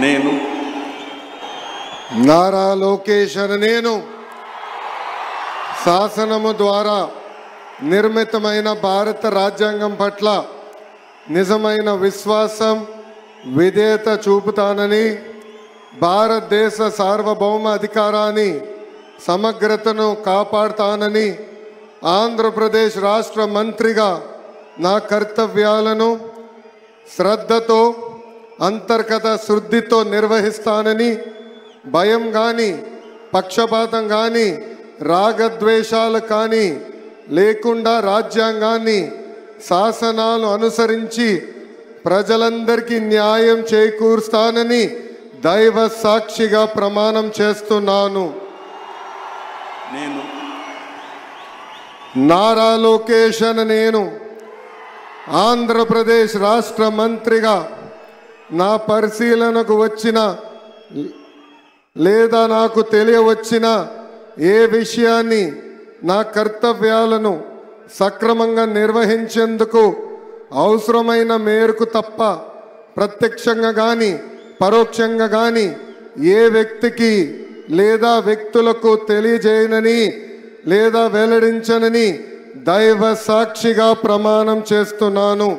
నేను నారా లోకేష్ అనే నేను శాసనము ద్వారా నిర్మితమైన భారత రాజ్యాంగం పట్ల నిజమైన విశ్వాసం విధేయత చూపుతానని, భారతదేశ సార్వభౌమ అధికారాన్ని సమగ్రతను కాపాడుతానని, ఆంధ్రప్రదేశ్ రాష్ట్ర మంత్రిగా నా కర్తవ్యాలను శ్రద్ధతో అంతర్గత శుద్ధితో నిర్వహిస్తానని, భయం కానీ పక్షపాతం కానీ రాగద్వేషాలు కానీ లేకుండా రాజ్యాంగాన్ని శాసనాలు అనుసరించి ప్రజలందరికీ న్యాయం చేకూరుస్తానని దైవ సాక్షిగా ప్రమాణం చేస్తున్నాను. నేను నారా లోకేష్ అనే నేను ఆంధ్రప్రదేశ్ రాష్ట్ర మంత్రిగా నా పరిశీలనకు వచ్చిన లేదా నాకు తెలియవచ్చిన ఏ విషయాన్ని నా కర్తవ్యాలను సక్రమంగా నిర్వహించేందుకు అవసరమైన మేరకు తప్ప ప్రత్యక్షంగా కానీ పరోక్షంగా కానీ ఏ వ్యక్తికి లేదా వ్యక్తులకు తెలియజేయనని లేదా వెల్లడించనని దైవ సాక్షిగా ప్రమాణం చేస్తున్నాను.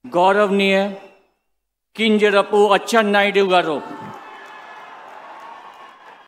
गौरवनीय किंजरपु अच्चन्नायुडु गारू